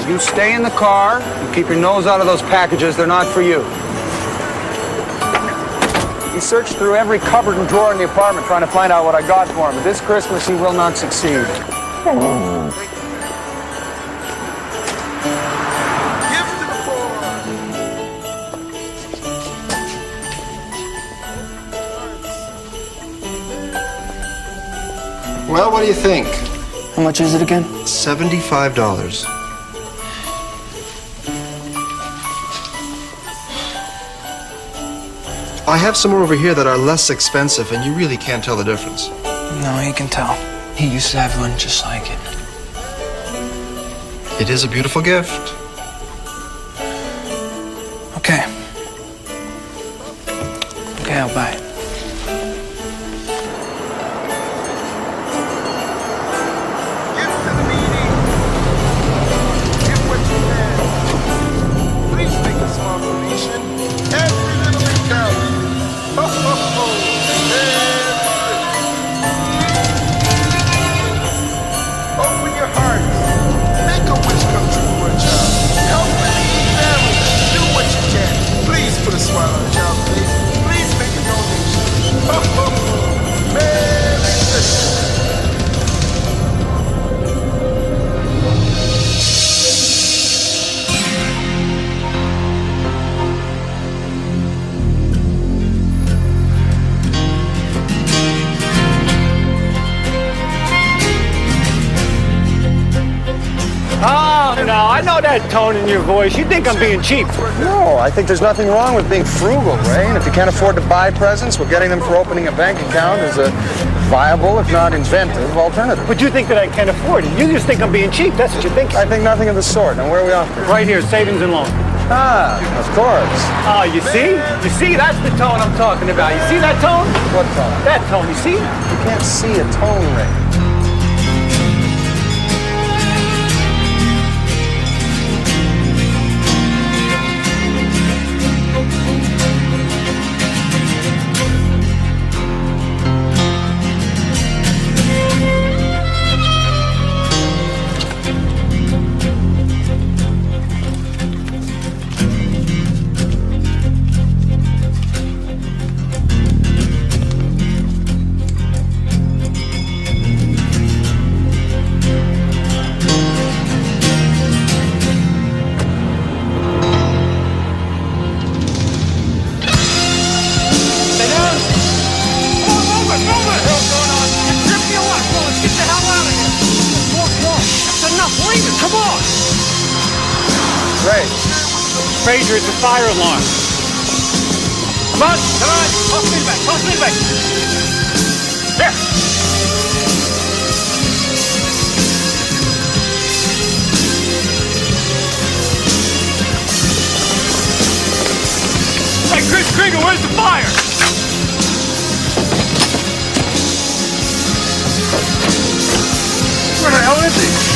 you stay in the car. You keep your nose out of those packages. They're not for you. He searched through every cupboard and drawer in the apartment trying to find out what I got for him. But this Christmas, he will not succeed. Well, what do you think? How much is it again? $75. I have some over here that are less expensive, and you really can't tell the difference. No, he can tell. He used to have one just like it. It is a beautiful gift. Okay. Okay, I'll buy it. That tone in your voice. You think I'm being cheap? No, I think there's nothing wrong with being frugal, Ray. And if you can't afford to buy presents, well, getting them for opening a bank account is a viable, if not inventive, alternative. But you think that I can't afford it. You just think I'm being cheap. That's what you think. I think nothing of the sort. Now, where are we off to? Right here, savings and loan. Ah, of course. Oh, you see? You see? That's the tone I'm talking about. You see that tone? What tone? That tone. You see? You can't see a tone, Ray. Fraser, it's a fire alarm. Come on, toss me back. There. Hey, Chris Krieger, where's the fire? Where the hell is he?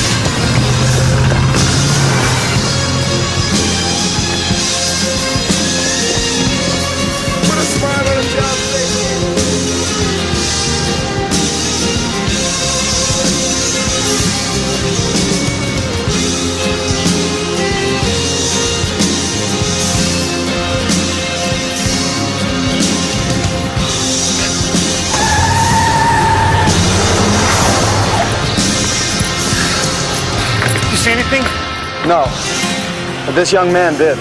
See anything? No, but this young man did.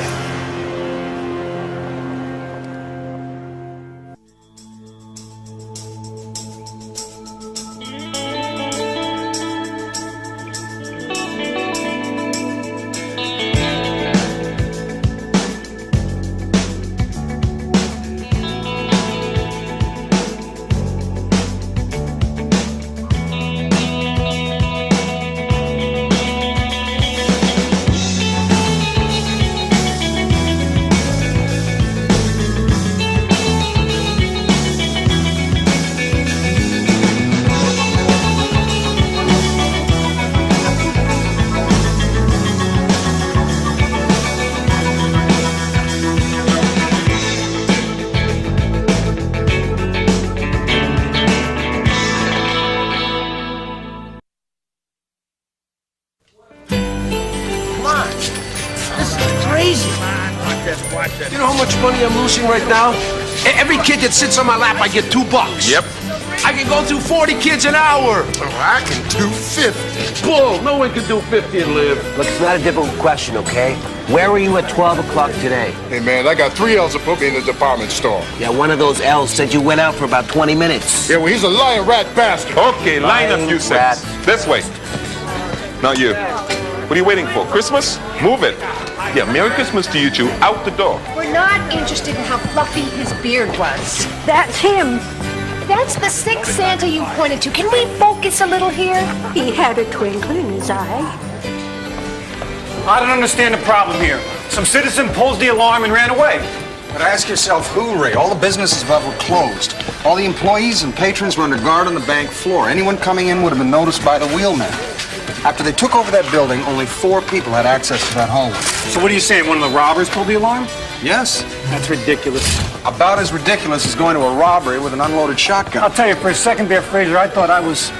crazy. You know how much money I'm losing right now? Every kid that sits on my lap, I get $2. Yep. I can go through 40 kids an hour. Oh, I can do 50. Bull, no one can do 50 and live. Look, it's not a difficult question, okay? Where were you at 12 o'clock today? Hey, man, I got 3 L's to put me in the department store. Yeah, one of those L's said you went out for about 20 minutes. Yeah, well, he's a lying rat bastard. Okay, line a few rat. cents. This way. Not you. What are you waiting for? Christmas? Move it. Yeah, Merry Christmas to you two. Out the door. We're not interested in how fluffy his beard was. That's him. That's the sixth Santa you pointed to. Can we focus a little here? He had a twinkle in his eye. I don't understand the problem here. Some citizen pulls the alarm and ran away. But ask yourself who, Ray? All the businesses above were closed. All the employees and patrons were under guard on the bank floor. Anyone coming in would have been noticed by the wheelman. After they took over that building, only 4 people had access to that hallway. So what are you saying? One of the robbers pulled the alarm? Yes. That's ridiculous. About as ridiculous as going to a robbery with an unloaded shotgun. I'll tell you, for a second there, Fraser, I thought I was...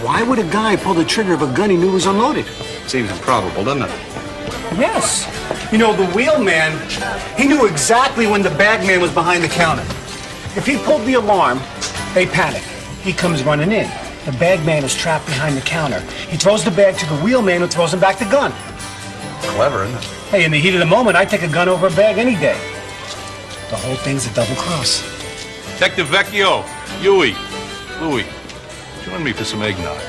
Why would a guy pull the trigger of a gun he knew was unloaded? Seems improbable, doesn't it? Yes. You know, the wheelman, he knew exactly when the bagman was behind the counter. If he pulled the alarm, they panic. He comes running in. The bagman is trapped behind the counter. He throws the bag to the wheelman who throws him back the gun. Clever, isn't it? Hey, in the heat of the moment, I'd take a gun over a bag any day. The whole thing's a double cross. Detective Vecchio, Louis, join me for some eggnog.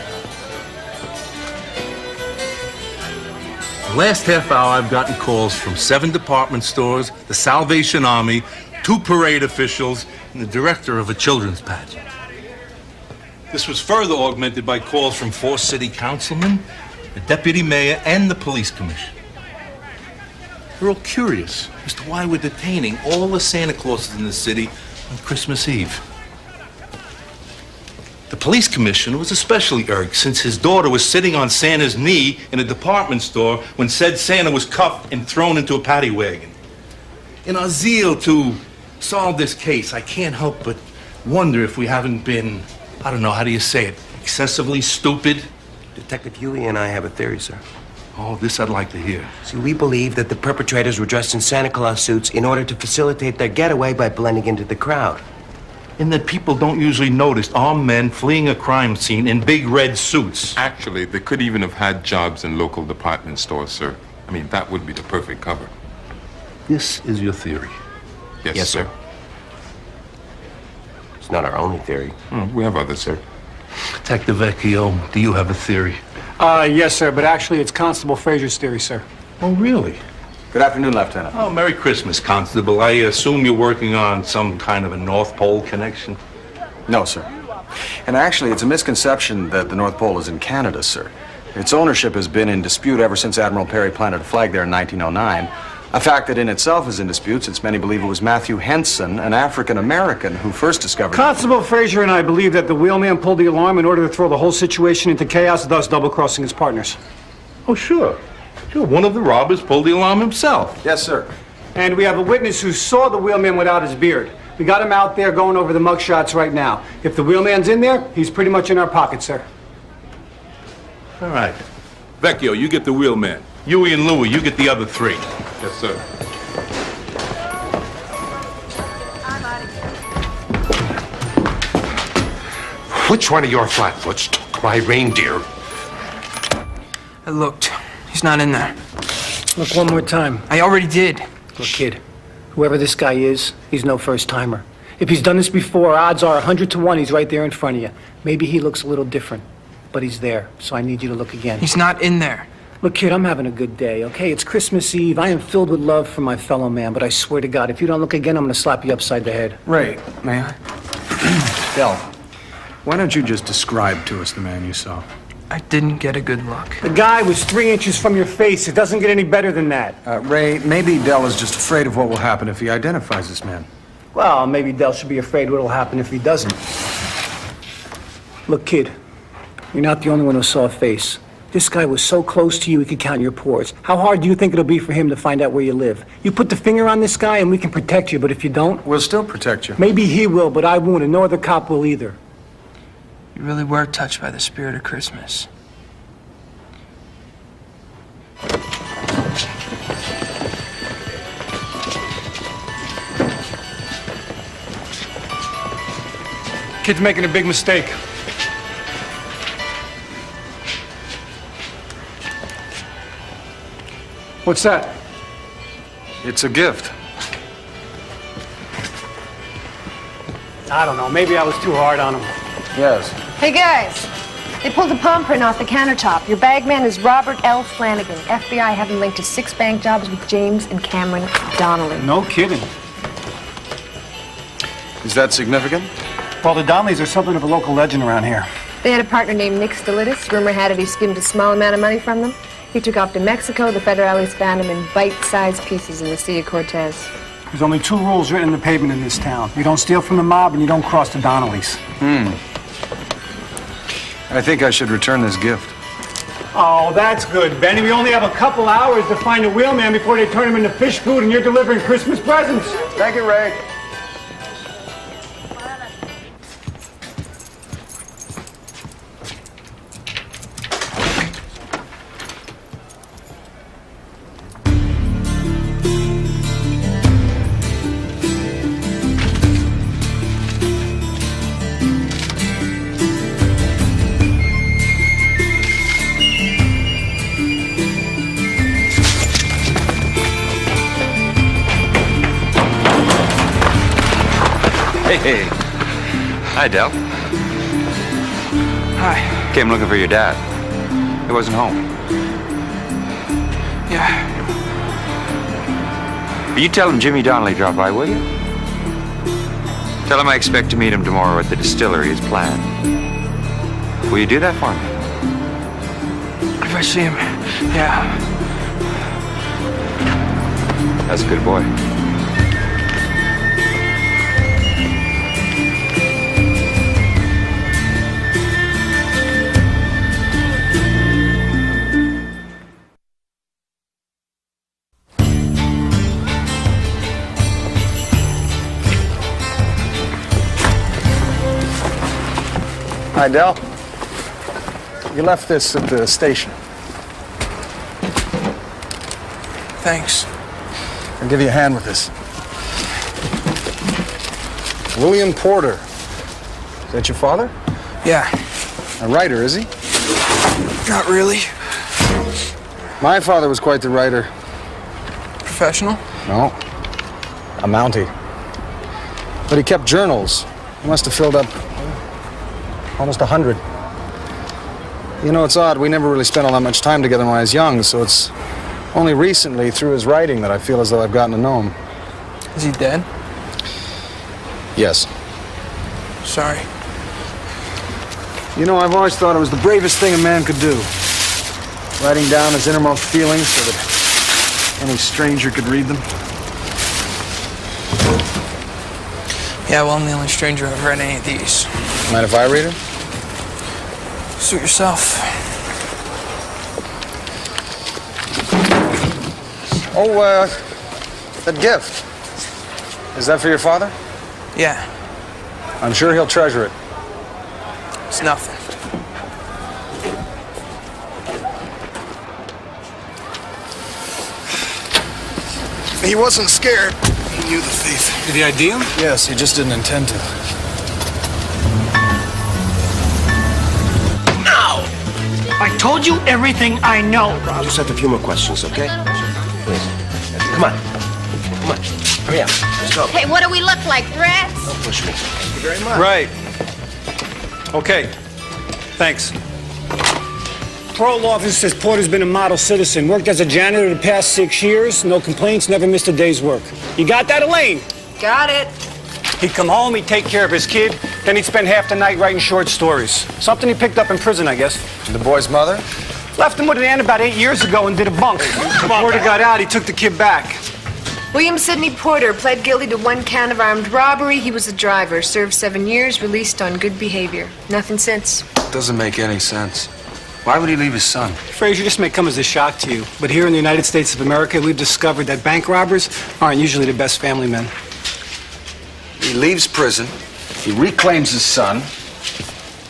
The last half hour, I've gotten calls from 7 department stores, the Salvation Army, 2 parade officials, and the director of a children's pageant. This was further augmented by calls from 4 city councilmen, the deputy mayor, and the police commission. They're all curious as to why we're detaining all the Santa Clauses in the city on Christmas Eve. The police commissioner was especially irked since his daughter was sitting on Santa's knee in a department store when said Santa was cuffed and thrown into a paddy wagon. In our zeal to solve this case, I can't help but wonder if we haven't been, I don't know, how do you say it, excessively stupid? Detective Huey and I have a theory, sir. Oh, this I'd like to hear. See, we believe that the perpetrators were dressed in Santa Claus suits in order to facilitate their getaway by blending into the crowd. And that people don't usually notice armed men fleeing a crime scene in big red suits. Actually, they could even have had jobs in local department stores, sir. I mean, that would be the perfect cover. This is your theory? Yes, sir. It's not our only theory. We have others, sir. Detective Vecchio, do you have a theory? Yes, sir, but actually it's Constable Fraser's theory, sir. Oh, really? Good afternoon, Lieutenant. Oh, Merry Christmas, Constable. I assume you're working on some kind of a North Pole connection? No, sir. And actually, it's a misconception that the North Pole is in Canada, sir. Its ownership has been in dispute ever since Admiral Perry planted a flag there in 1909. A fact that in itself is in dispute since many believe it was Matthew Henson, an African-American, who first discovered... Constable Fraser and I believe that the wheelman pulled the alarm in order to throw the whole situation into chaos, thus double-crossing his partners. Oh, sure. Sure, one of the robbers pulled the alarm himself. Yes, sir. And we have a witness who saw the wheelman without his beard. We got him out there going over the mugshots right now. If the wheelman's in there, he's pretty much in our pocket, sir. All right. Vecchio, you get the wheelman. Huey and Louie, you get the other 3. Yes, sir. Which one of your flatfoots took my reindeer? I looked. He's not in there. Look one more time. I already did. Look, kid, whoever this guy is, he's no first-timer. If he's done this before, odds are 100 to 1 he's right there in front of you. Maybe he looks a little different, but he's there, so I need you to look again. He's not in there. Look, kid, I'm having a good day, okay? It's Christmas Eve. I am filled with love for my fellow man, but I swear to God, if you don't look again, I'm going to slap you upside the head. Ray, may I? Del, why don't you just describe to us the man you saw? I didn't get a good look. The guy was 3 inches from your face. It doesn't get any better than that. Ray, maybe Del is just afraid of what will happen if he identifies this man. Well, maybe Del should be afraid what'll happen if he doesn't. Look, kid, you're not the only one who saw a face. This guy was so close to you he could count your pores. How hard do you think it'll be for him to find out where you live? You put the finger on this guy and we can protect you, but if you don't... We'll still protect you. Maybe he will, but I won't, and no other cop will either. You really were touched by the spirit of Christmas. Kid's making a big mistake. What's that? It's a gift. I don't know. Maybe I was too hard on him. Yes. Hey, guys. They pulled a palm print off the countertop. Your bagman is Robert L. Flanagan. FBI have him linked to 6 bank jobs with James and Cameron Donnelly. No kidding. Is that significant? Well, the Donnellys are something of a local legend around here. They had a partner named Nick Stolitis. Rumor had it he skimmed a small amount of money from them. He took off to Mexico. The federales found him in bite-sized pieces in the Sea of Cortez. There's only 2 rules written in the pavement in this town. You don't steal from the mob and you don't cross the Donnellys. I think I should return this gift. Oh, that's good, Benny. We only have a couple hours to find a wheelman before they turn him into fish food and you're delivering Christmas presents. Thank you, Ray. Hey. Hi, Del. Hi. Came looking for your dad. He wasn't home. Yeah. Will you tell him Jimmy Donnelly dropped by, will you? Tell him I expect to meet him tomorrow at the distillery as planned. Will you do that for me? If I see him, yeah. That's a good boy. Hi, Del. You left this at the station. Thanks. I'll give you a hand with this. William Porter. Is that your father? Yeah. A writer, is he? Not really. My father was quite the writer. Professional? No. A Mountie. But he kept journals. He must have filled up almost 100. You know, it's odd. We never really spent all that much time together when I was young, so it's only recently, through his writing, that I feel as though I've gotten to know him. Is he dead? Yes. Sorry. You know, I've always thought it was the bravest thing a man could do. Writing down his innermost feelings so that any stranger could read them. Yeah, well, I'm the only stranger I've read any of these. Mind if I read it? Suit yourself. Oh, that gift. Is that for your father? Yeah. I'm sure he'll treasure it. It's nothing. He wasn't scared. He knew the thief. Did he ID him? Yes, he just didn't intend to. No! I told you everything I know. I'll just have a few more questions, okay? Please. Come on. Come on. Hurry up. Let's go. Hey, what do we look like, rats? Don't push me. Thank you very much. Right. Okay. Thanks. Parole office says Porter's been a model citizen. Worked as a janitor the past 6 years. No complaints, never missed a day's work. You got that, Elaine? Got it. He'd come home, he'd take care of his kid, then he'd spend half the night writing short stories. Something he picked up in prison, I guess. The boy's mother? Left him with an aunt about 8 years ago and did a bunk. When Porter got out, he took the kid back. William Sidney Porter pled guilty to 1 count of armed robbery. He was a driver. Served 7 years, released on good behavior. Nothing since. Doesn't make any sense. Why would he leave his son? Frazier, this may come as a shock to you, but here in the United States of America, we've discovered that bank robbers aren't usually the best family men. He leaves prison. He reclaims his son.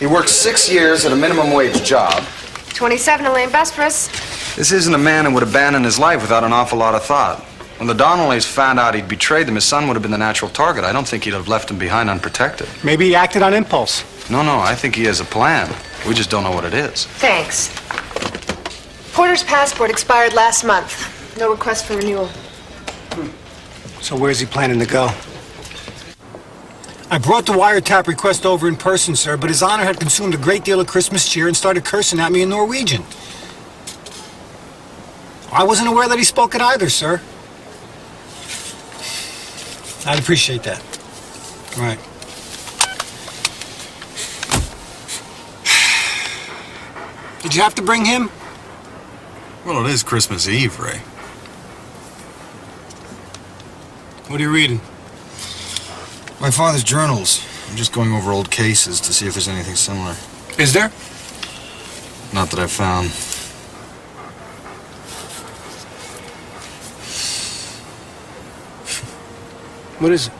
He works 6 years at a minimum wage job. 27, Elaine Vesperis. This isn't a man who would abandon his life without an awful lot of thought. When the Donnellys found out he'd betrayed them, his son would have been the natural target. I don't think he'd have left him behind unprotected. Maybe he acted on impulse. No, I think he has a plan. We just don't know what it is. Thanks. Porter's passport expired last month. No request for renewal. So where's he planning to go? I brought the wiretap request over in person, sir, but His Honor had consumed a great deal of Christmas cheer and started cursing at me in Norwegian. I wasn't aware that he spoke it either, sir. I'd appreciate that. Right. Did you have to bring him? Well, it is Christmas Eve, Ray. What are you reading? My father's journals. I'm just going over old cases to see if there's anything similar. Is there? Not that I've found. What is it?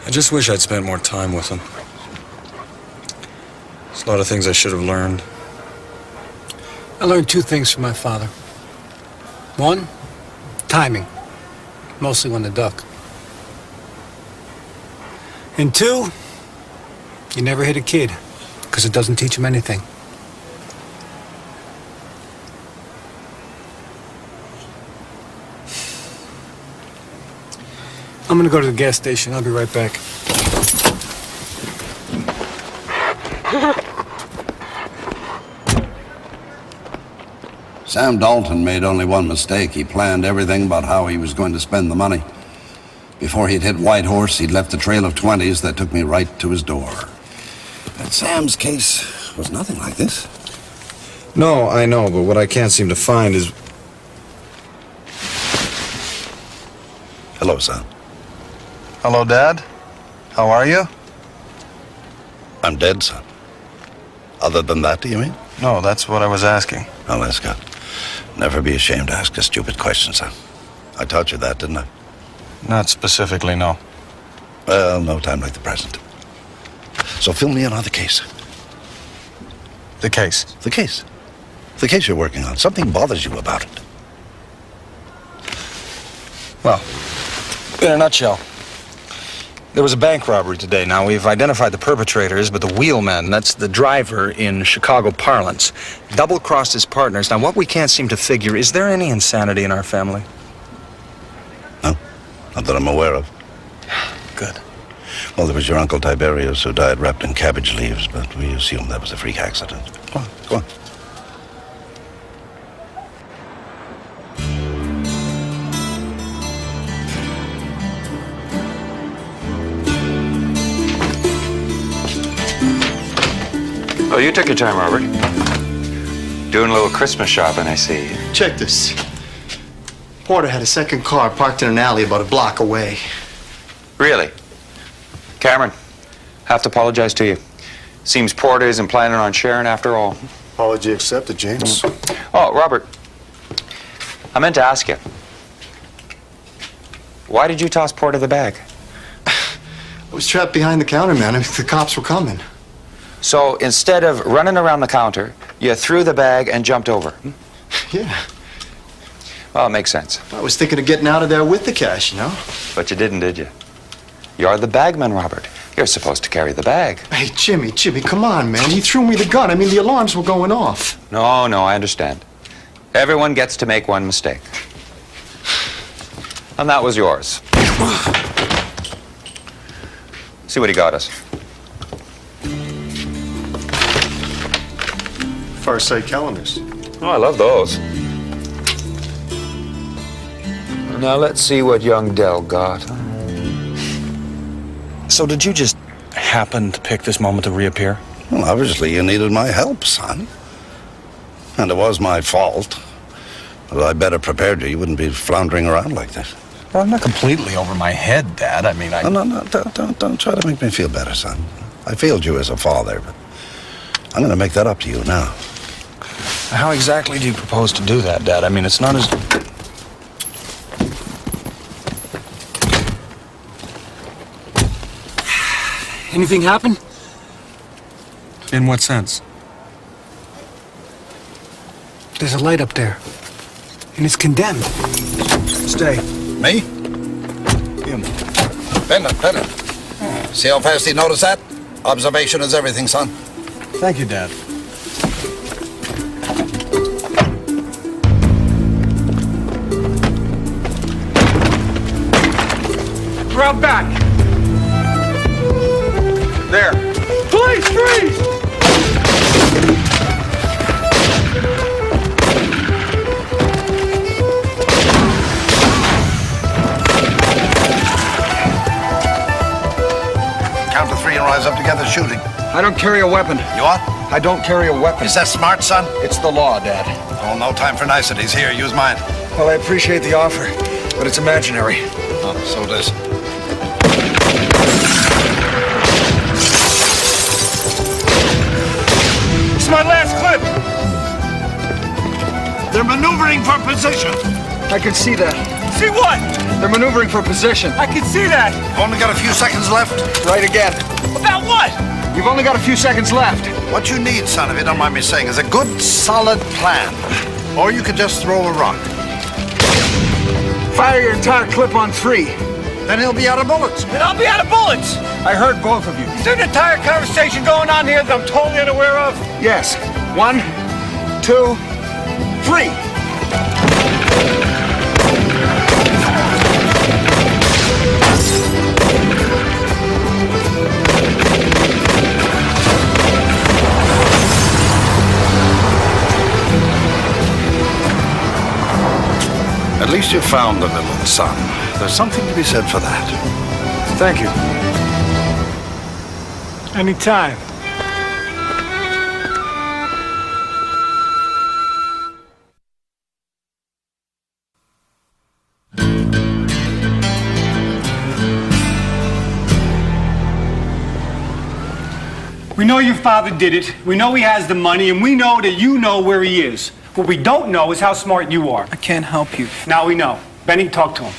I just wish I'd spent more time with him. There's a lot of things I should have learned. I learned two things from my father. One, timing. Mostly when to duck. And two, you never hit a kid, because it doesn't teach him anything. I'm gonna go to the gas station. I'll be right back. Sam Dalton made only one mistake. He planned everything about how he was going to spend the money. Before he'd hit Whitehorse, he'd left a trail of 20s that took me right to his door. But Sam's case was nothing like this. No, I know, but what I can't seem to find is... Hello, son. Hello, Dad. How are you? I'm dead, son. Other than that, do you mean? No, that's what I was asking. Oh, that's good. Never be ashamed to ask a stupid question, son. I taught you that, didn't I? Not specifically, no. Well, no time like the present. So fill me in on the case. The case? The case. The case you're working on. Something bothers you about it. Well, in a nutshell, there was a bank robbery today. Now, we've identified the perpetrators, but the wheelman, that's the driver in Chicago parlance, double-crossed his partners. Now, what we can't seem to figure, is there any insanity in our family? No, not that I'm aware of. Good. Well, there was your Uncle Tiberius who died wrapped in cabbage leaves, but we assume that was a freak accident. Go on, go on. Oh, you took your time, Robert. Doing a little Christmas shopping, I see. Check this. Porter had a second car parked in an alley about a block away. Really? Cameron, have to apologize to you. Seems Porter isn't planning on sharing after all. Apology accepted, James. Oh, Robert, I meant to ask you. Why did you toss Porter the bag? I was trapped behind the counter, man. The cops were coming. So instead of running around the counter, you threw the bag and jumped over. Yeah. Well, it makes sense. I was thinking of getting out of there with the cash, you know? But you didn't, did you? You're the bagman, Robert. You're supposed to carry the bag. Hey, Jimmy, come on, man. He threw me the gun. I mean, the alarms were going off. No, I understand. Everyone gets to make one mistake. And that was yours. See what he got us. Farsight calendars. Oh, I love those. Now let's see what young Dell got. So did you just happen to pick this moment to reappear? Well, obviously you needed my help, son. And it was my fault. But I better prepared you. You wouldn't be floundering around like this. Well, I'm not completely over my head, Dad. I mean, No, don't try to make me feel better, son. I failed you as a father, but I'm going to make that up to you now. How exactly do you propose to do that, Dad? I mean, it's not as... Anything happen? In what sense? There's a light up there. And it's condemned. Stay. Me? Him. Bennett. See how fast he noticed that? Observation is everything, son. Thank you, Dad. Round back. There. Police, freeze! Count to 3 and rise up together shooting. I don't carry a weapon. You what? I don't carry a weapon. Is that smart, son? It's the law, Dad. Oh, no time for niceties. Here, use mine. Well, I appreciate the offer, but it's imaginary. Oh, so it is. It's my last clip. They're maneuvering for position. I can see that. See what? They're maneuvering for position. I can see that. Only got a few seconds left. Right again. About what? You've only got a few seconds left. What you need, son, if you don't mind me saying, is a good, solid plan. Or you could just throw a rock. Fire your entire clip on 3. Then he'll be out of bullets. And I'll be out of bullets. I heard both of you. Is there an entire conversation going on here that I'm totally unaware of? Yes. 1, 2, 3. At least you found the villain, son. There's something to be said for that. Thank you. Anytime. We know your father did it. We know he has the money, and we know that you know where he is. What we don't know is how smart you are. I can't help you. Now we know. Benny, talk to him.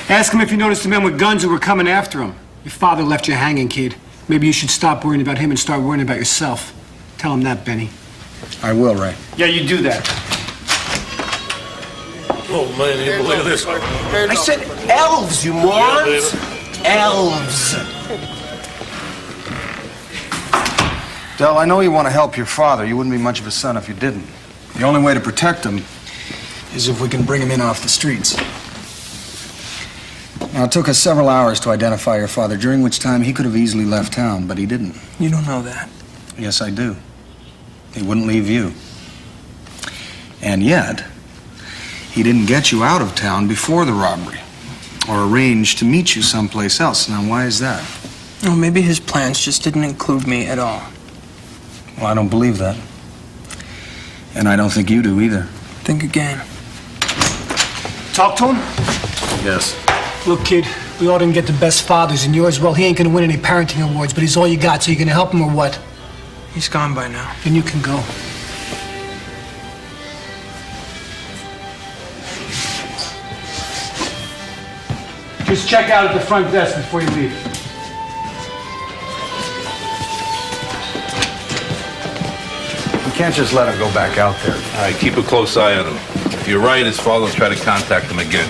Ask him if you noticed the men with guns who were coming after him. Your father left you hanging, kid. Maybe you should stop worrying about him and start worrying about yourself. Tell him that, Benny. I will, Ray. Yeah, you do that. Oh, man, look at this. I said elves, you morons! Elves! Del, I know you want to help your father. You wouldn't be much of a son if you didn't. The only way to protect him is if we can bring him in off the streets. Now, it took us several hours to identify your father, during which time he could have easily left town, but he didn't. You don't know that. Yes, I do. He wouldn't leave you. And yet, he didn't get you out of town before the robbery, or arrange to meet you someplace else. Now, why is that? Well, maybe his plans just didn't include me at all. Well, I don't believe that. And I don't think you do either. Think again. Talk to him? Yes. Look, kid, we all didn't get the best fathers, and yours, well, he ain't gonna win any parenting awards, but he's all you got, so you gonna help him or what? He's gone by now. Then you can go. Just check out at the front desk before you leave. You can't just let him go back out there. All right, keep a close eye on him. If you're right, his father will try to contact him again.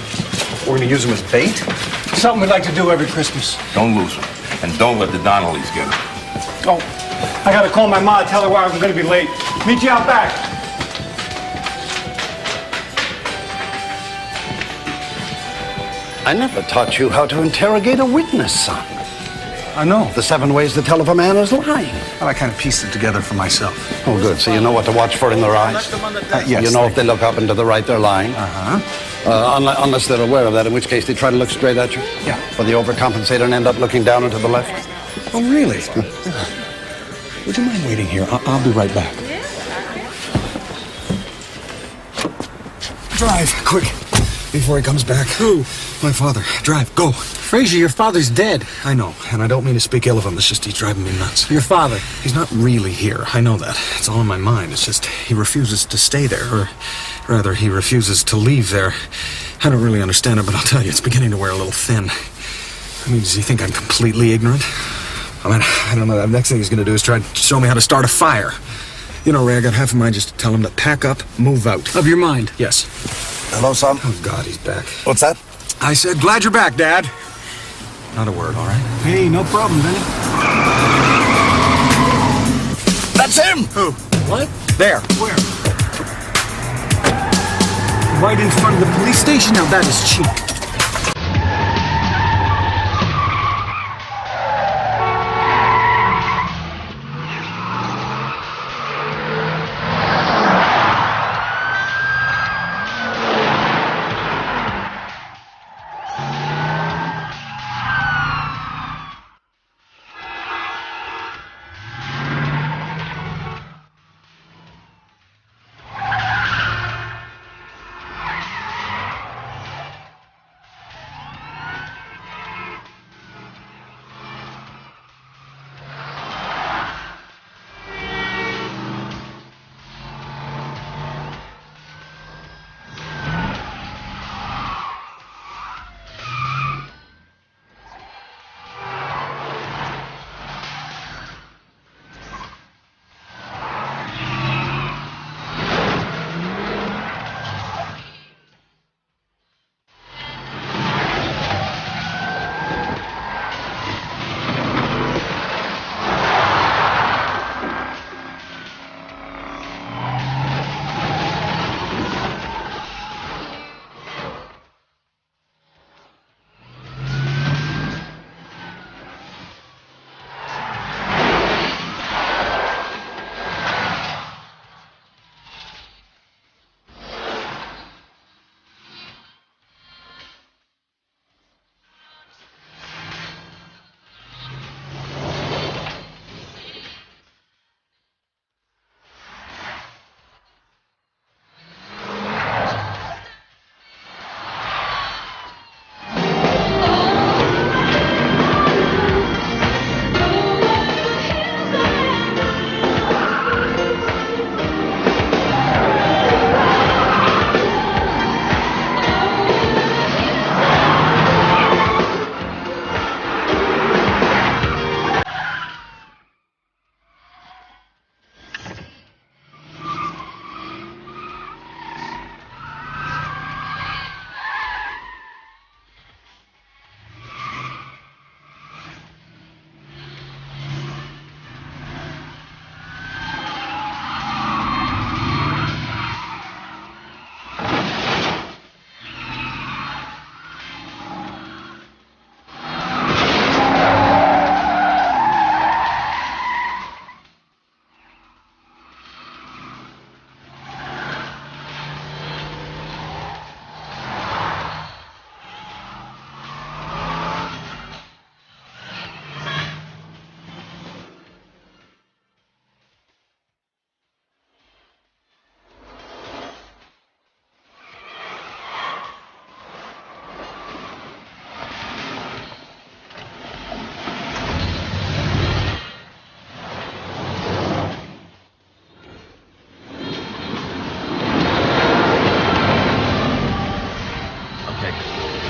We're gonna use him as bait? Something we'd like to do every Christmas. Don't lose him. And don't let the Donnellys get him. Oh, I gotta call my ma, tell her why I'm gonna be late. Meet you out back. I never taught you how to interrogate a witness, son. I know. The 7 ways to tell if a man is lying. Well, I kind of pieced it together for myself. Oh, good. So you know what to watch for in their eyes? Yes. You know if they look up and to the right, they're lying. Unless they're aware of that, in which case they try to look straight at you. Yeah. For they overcompensate and end up looking down and to the left. Oh, really? Would you mind waiting here? I'll be right back. Drive, quick, before he comes back. Who? My father. Drive, go. Frazier, your father's dead. I know, and I don't mean to speak ill of him. It's just he's driving me nuts. Your father? He's not really here. I know that. It's all in my mind. It's just he refuses to stay there, or rather, he refuses to leave there. I don't really understand it, but I'll tell you, it's beginning to wear a little thin. I mean, does he think I'm completely ignorant? I mean, I don't know. The next thing he's going to do is try to show me how to start a fire. You know, Ray, I got half a mind just to tell him to pack up, move out. Of your mind? Yes. Hello, son? Oh, God, he's back. What's that? I said, glad you're back, Dad. Not a word, all right? Hey, no problem, Benny. That's him! Who? What? There. Where? Right in front of the police station? Now that is cheap.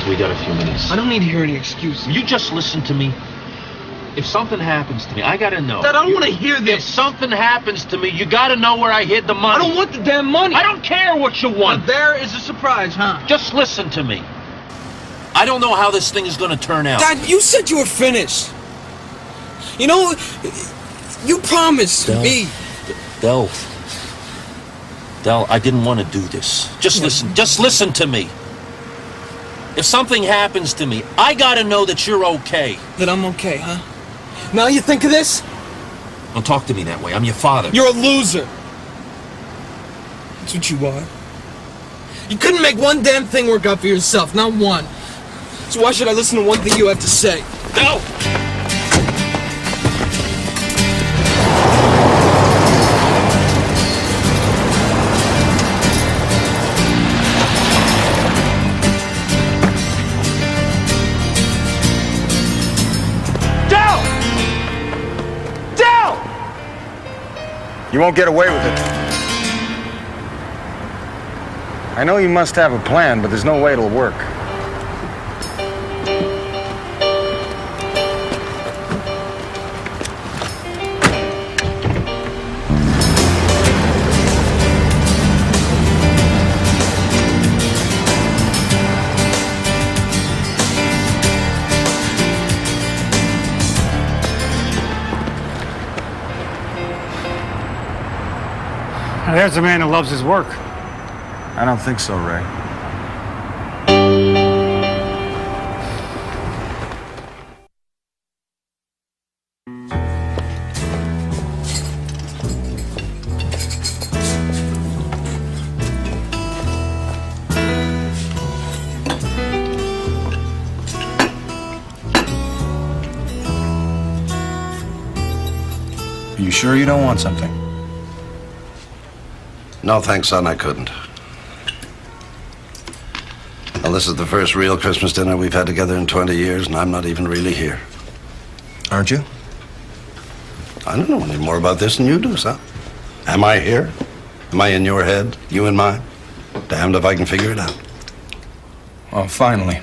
We got a few minutes. I don't need to hear any excuses. You just listen to me. If something happens to me, I gotta know. Dad, I don't want to hear this. If something happens to me, you gotta know where I hid the money. I don't want the damn money. I don't care what you want. But there is a surprise, huh? Just listen to me. I don't know how this thing is gonna turn out. Dad, you said you were finished. You know, you promised me. Del, I didn't want to do this. Just listen to me. If something happens to me, I gotta know that you're okay. That I'm okay, huh? Now you think of this? Don't talk to me that way. I'm your father. You're a loser. That's what you are. You couldn't make one damn thing work out for yourself, not one. So why should I listen to one thing you have to say? No! You won't get away with it. I know you must have a plan, but there's no way it'll work. Now, there's a man who loves his work. I don't think so, Ray. You sure you don't want something? No, thanks, son, I couldn't. Well, this is the first real Christmas dinner we've had together in 20 years, and I'm not even really here. Aren't you? I don't know any more about this than you do, son. Am I here? Am I in your head? You in mine? Damned if I can figure it out. Well, finally.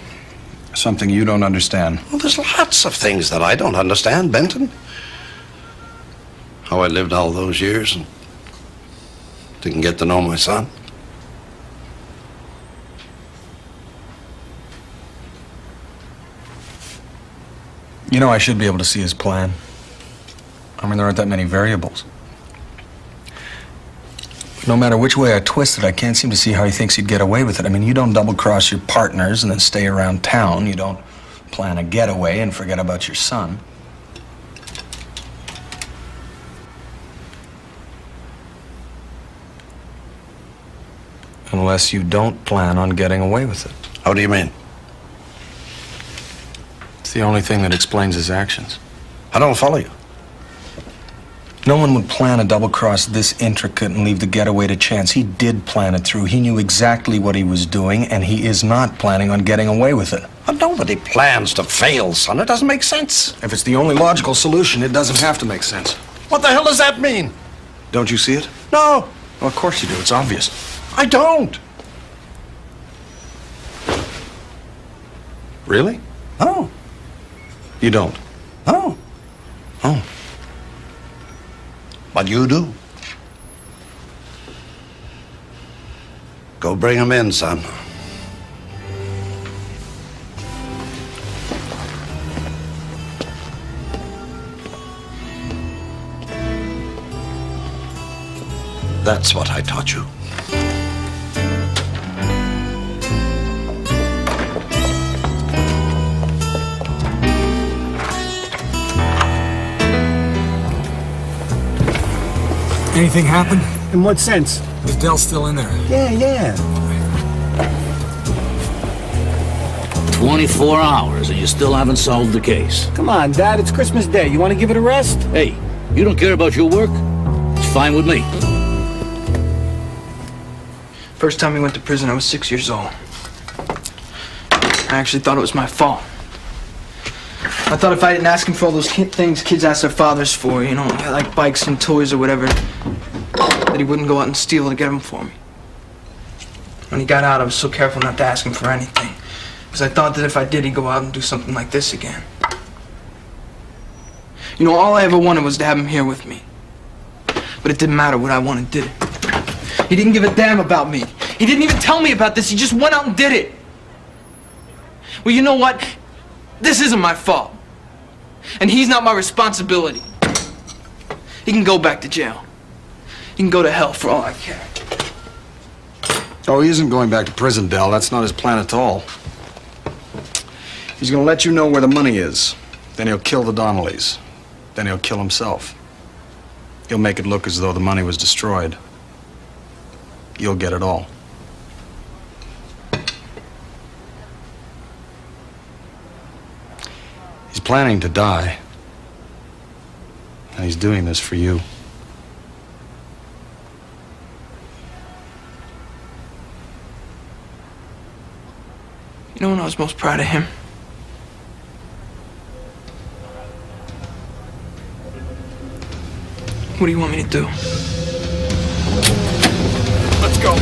Something you don't understand. Well, there's lots of things that I don't understand, Benton. How I lived all those years and didn't get to know my son. You know, I should be able to see his plan. I mean, there aren't that many variables. No matter which way I twist it, I can't seem to see how he thinks he'd get away with it. I mean, you don't double-cross your partners and then stay around town. You don't plan a getaway and forget about your son. Unless you don't plan on getting away with it. How do you mean? It's the only thing that explains his actions. I don't follow you. No one would plan a double cross this intricate and leave the getaway to chance. He did plan it through. He knew exactly what he was doing, and he is not planning on getting away with it. But nobody plans to fail, son. It doesn't make sense. If it's the only logical solution, it doesn't have to make sense. What the hell does that mean? Don't you see it? No. Well, of course you do. It's obvious. I don't. Really? No. You don't? No. Oh. But you do. Go bring him in, son. That's what I taught you. Anything happen? In what sense? Is Dell still in there? Yeah. 24 hours and you still haven't solved the case. Come on, Dad, it's Christmas Day. You want to give it a rest? Hey, you don't care about your work? It's fine with me. First time he went to prison, I was 6 years old. I actually thought it was my fault. I thought if I didn't ask him for all those things kids ask their fathers for, you know, like bikes and toys or whatever, that he wouldn't go out and steal to get them for me. When he got out, I was so careful not to ask him for anything, because I thought that if I did, he'd go out and do something like this again. You know, all I ever wanted was to have him here with me. But it didn't matter what I wanted, did it? He didn't give a damn about me. He didn't even tell me about this. He just went out and did it. Well, you know what? This isn't my fault. And he's not my responsibility. He can go back to jail. He can go to hell for all I care. Oh, he isn't going back to prison, Dell. That's not his plan at all. He's going to let you know where the money is. Then he'll kill the Donnellys. Then he'll kill himself. He'll make it look as though the money was destroyed. You'll get it all. He's planning to die. And he's doing this for you. You know when I was most proud of him? What do you want me to do? Let's go.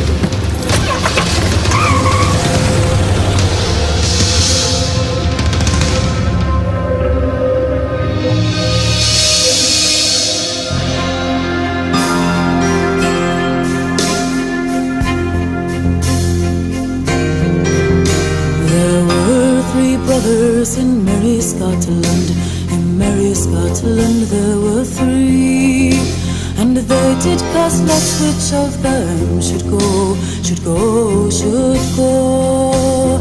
Brothers in merry Scotland, in merry Scotland there were three, and they did cast lots which of them should go, should go, should go,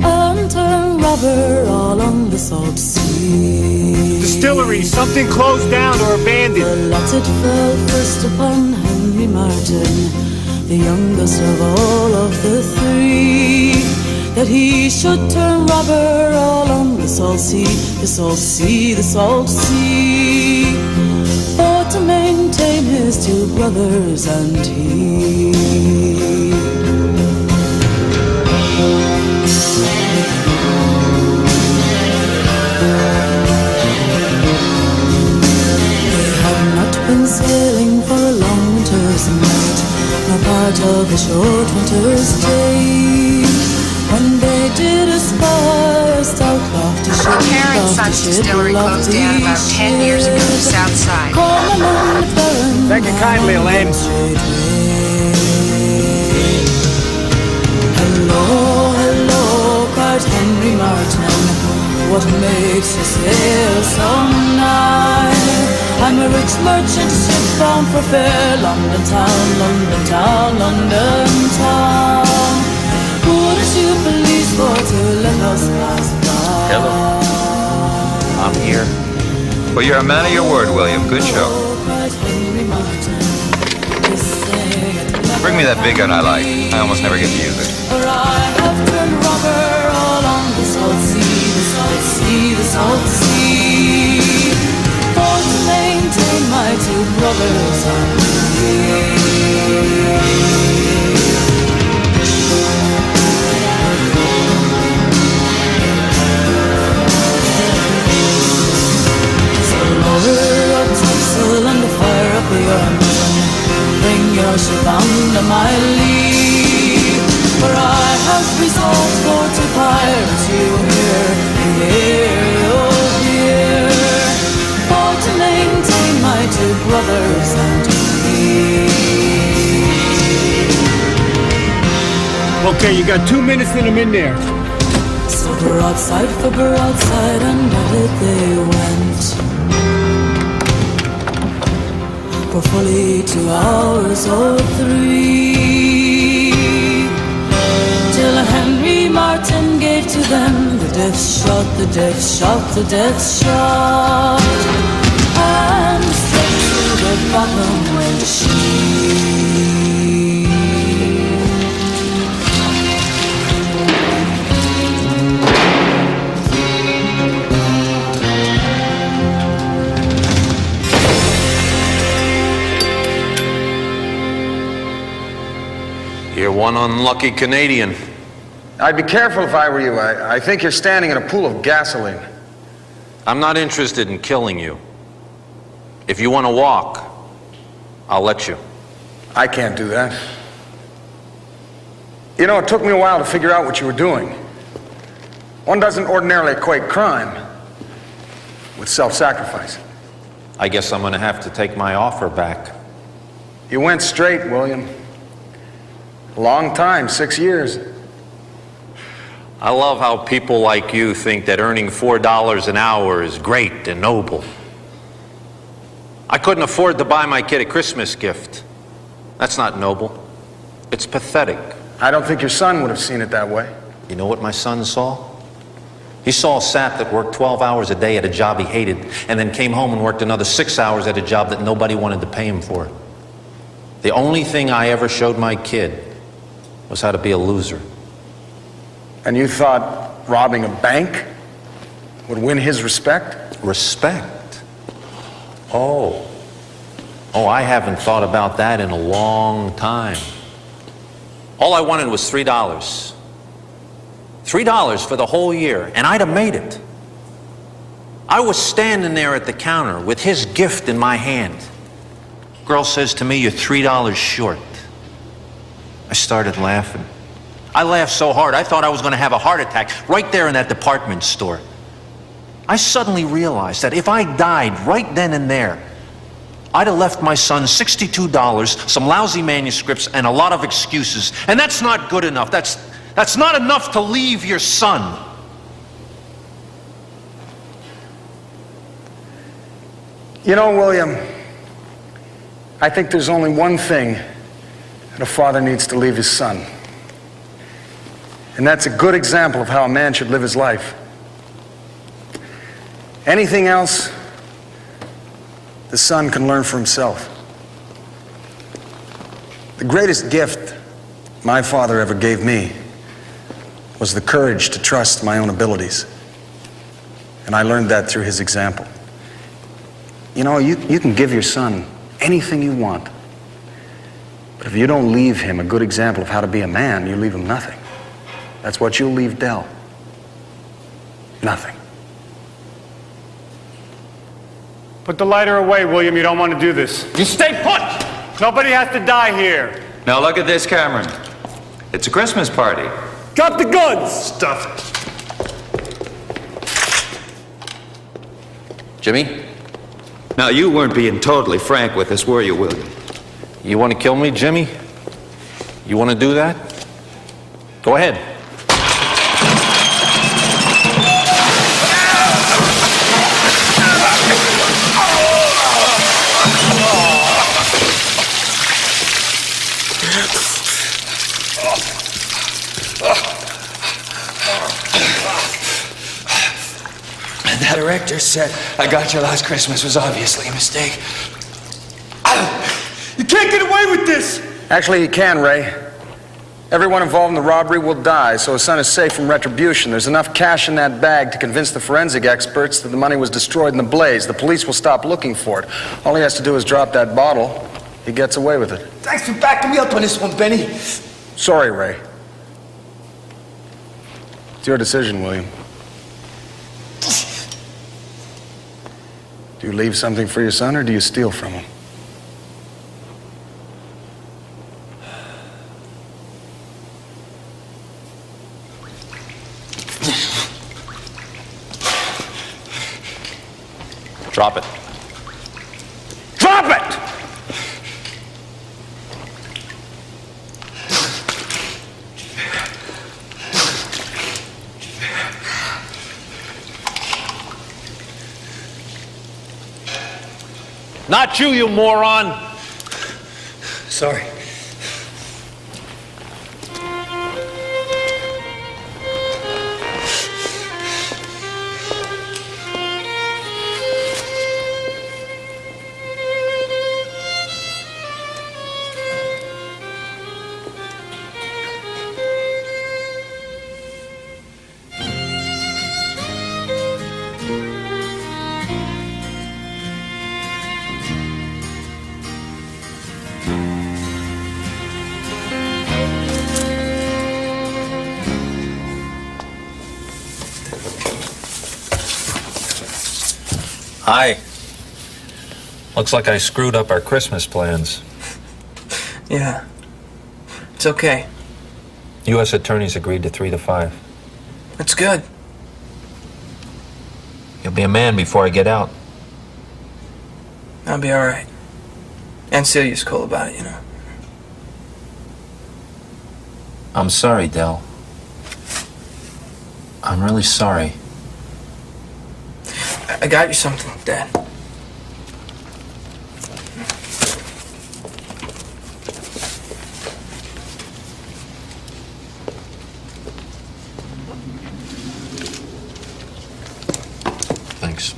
and turn robber all on the salt sea. Distillery, something closed down or abandoned. The lot it fell first upon Henry Martin, the youngest of all of the three, that he should turn robber all on the salt sea, the salt sea, the salt sea, for to maintain his two brothers and he. They had not been sailing for a long winter's night, nor part of a short winter's day, when they did espy a stout lofty ship. Repair and Sons Distillery closed down about 10 years ago, south side. Thank you kindly, Elaine. Hello, hello, cried Henry Martin, what makes you sail so nigh? I'm a rich merchant ship bound for fair London town, London town, London town. Wouldn't you please for to let us pass by? Hello. I'm here. Well, you're a man of your word, William. Good show. Bring me that big gun I like. I almost never get to use it. For I have turned robber all on the salt sea, the salt sea, the salt sea, for to maintain my two brothers and me. So lower up topsail and fire up your engine, bring your ship under my lee, for I have resolved for to pirate you here, here, for to maintain my two brothers and me. Okay, you got 2 minutes and I'm in there. So broadside for broadside and at it they went, for fully 2 hours or 3, till Henry Martin gave to them the death shot, the death shot, the death shot, and straight to the bottom went she. You're one unlucky Canadian. I'd be careful if I were you. I think you're standing in a pool of gasoline. I'm not interested in killing you. If you want to walk, I'll let you. I can't do that. You know, it took me a while to figure out what you were doing. One doesn't ordinarily equate crime with self-sacrifice. I guess I'm going to have to take my offer back. You went straight, William. A long time, 6 years. I love how people like you think that earning $4 an hour is great and noble. I couldn't afford to buy my kid a Christmas gift. That's not noble. It's pathetic. I don't think your son would have seen it that way. You know what my son saw? He saw a sap that worked 12 hours a day at a job he hated, and then came home and worked another 6 hours at a job that nobody wanted to pay him for. The only thing I ever showed my kid was how to be a loser. And you thought robbing a bank would win his respect? Respect? Oh, I haven't thought about that in a long time. All I wanted was $3. $3 for the whole year, and I'd have made it. I was standing there at the counter with his gift in my hand. Girl says to me, "You're $3 short." I started laughing. I laughed so hard I thought I was going to have a heart attack right there in that department store. I suddenly realized that if I died right then and there, I'd have left my son $62, some lousy manuscripts, and a lot of excuses. And that's not good enough. That's not enough to leave your son. You know, William, I think there's only one thing that a father needs to leave his son. And that's a good example of how a man should live his life. Anything else, the son can learn for himself. The greatest gift my father ever gave me was the courage to trust my own abilities. And I learned that through his example. You know, you can give your son anything you want. But if you don't leave him a good example of how to be a man, you leave him nothing. That's what you'll leave Dell. Nothing. Put the lighter away, William. You don't want to do this. You stay put! Nobody has to die here. Now look at this, Cameron. It's a Christmas party. Drop the guns! Stuff it. Jimmy? Now, you weren't being totally frank with us, were you, William? You want to kill me, Jimmy? You want to do that? Go ahead. That director said I got you last Christmas was obviously a mistake. You can't get away with this! Actually, you can, Ray. Everyone involved in the robbery will die, so his son is safe from retribution. There's enough cash in that bag to convince the forensic experts that the money was destroyed in the blaze. The police will stop looking for it. All he has to do is drop that bottle. He gets away with it. Thanks for backing me up on this one, Benny. Sorry, Ray. It's your decision, William. Do you leave something for your son, or do you steal from him? Drop it. Drop it! Not you, you moron! Sorry. Hi. Looks like I screwed up our Christmas plans. Yeah. It's okay. U.S. attorneys agreed to 3 to 5. That's good. You'll be a man before I get out. I'll be all right. And Celia's cool about it, you know. I'm sorry, Dell. I'm really sorry. I got you something, Dad. Thanks.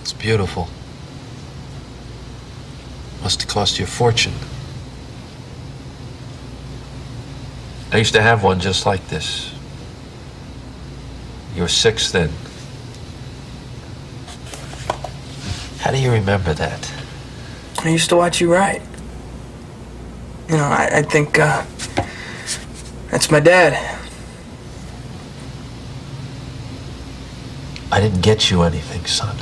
It's beautiful. Must have cost you a fortune. I used to have one just like this. You were 6 then. How do you remember that? I used to watch you write. You know, I think, that's my dad. I didn't get you anything, son.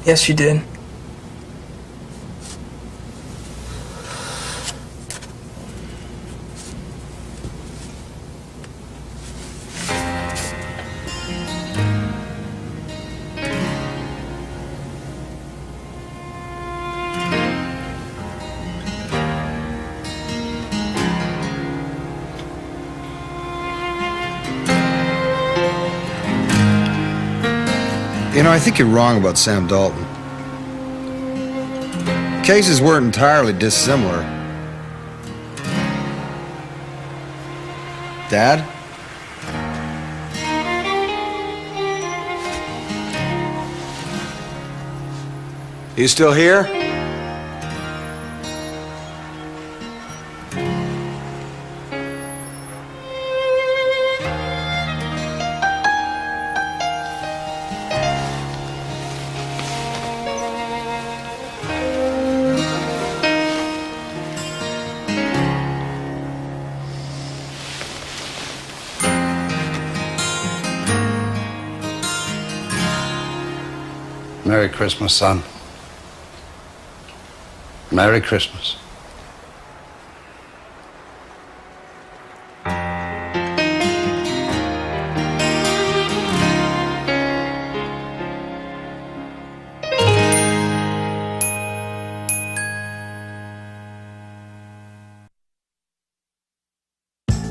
Yes, you did. I think you're wrong about Sam Dalton. Cases weren't entirely dissimilar. Dad? You still here? Merry Christmas, son. Merry Christmas.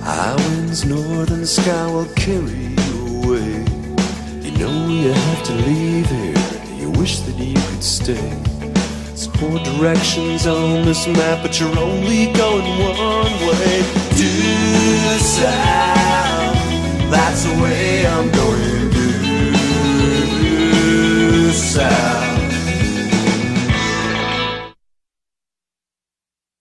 High winds north and the sky will carry you away. You know you have to leave here. You wish that you could stay. There's 4 directions on this map, but you're only going one way. Due south, that's the way I'm going. Due south.